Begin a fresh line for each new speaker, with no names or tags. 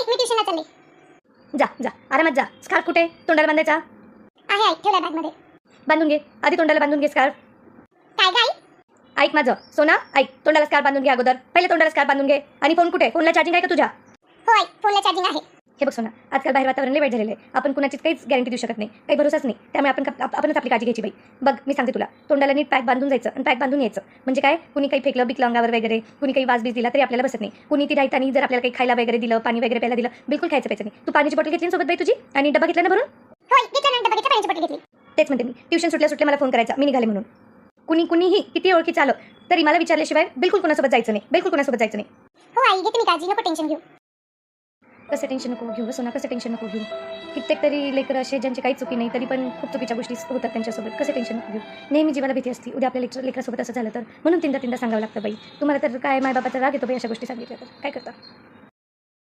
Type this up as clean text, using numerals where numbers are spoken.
ऐक मी ट्युशनला चालले.
जा जा आरामात जा. स्कार्फ कुठे? तोंडाला बांधायचा
आहे आई ठेवला बॅगमध्ये.
बांधून घे. आधी तोंडाला बांधून घे स्कार्फ.
काय गाई?
ऐक माझं सोना, ऐक. तोंडाला स्कार्फ बांधून घे अगोदर. पहिले तोंडाला स्कार्फ बांधून घे. आणि फोन कुठे? फोनला चार्जिंग आहे का तुझ्या?
हो आई फोनला चार्जिंग आहे.
हे बघ सोना, आजकाल बाहेर वातावरण लय वाईट झालेलं आहे. आपण कुणाचीच काहीच गॅरंटी देऊ शकत नाही, काही भरोसाच नाही. त्यामुळे आपणच आपली काळजी घ्यायची बाई. बघ मी सांगते तुला, तोंडाला नीट पॅक बांधून जायचं आणि पॅक बांधून यायचं. म्हणजे काय, कुणी काही फेकलं बिकलं अंगावर वगैरे, कुणी काही वास बीस दिला तरी आपल्याला बसत नाही. कुणी ती राहतानी जर आपल्याला काही खायला वगैरे दिलं, पाणी वगैरे प्यायला दिलं, बिलकुल खायचं प्यायचं नाही. तू पाण्याची बॉटल घेतली ना सोबत बाई तुझी, आणि डबा घेतला ना भरून?
होय घेतला ना, डबा घेतला, पाण्याची बॉटल घेतली.
तेच म्हणते मी, ट्युशन सुटल्या मला फोन करायचा मी निघाले म्हणून. कुणीही किती ओळखीचं आलं तरी मला विचारल्याशिवाय बिलकुल कोणासोबत जायचं नाही, बिलकुल कोणासोबत जायचं नाही.
हो आई घेते मी काळजी, नको टेन्शन घेऊ.
कसं टेन्शन नको घेऊ सोना, कसं टेन्शन नको घेऊ. कित्येक तरी लेकरं असे ज्यांची काही चुकी नाही तरी पण खूप चुकीच्या गोष्टी होतात त्यांच्यासोबत. कसं टेन्शन नको घेऊ. नेहमी जीवाला भीती असते, उद्या आपल्या लेकरासोबत असं झालं तर. म्हणून तीनदा सांगावं लागतं बाई. तुम्हाला तर काय मायबापाचा राग येतो बाई अशा गोष्टी सांगितल्या तर. काय करता?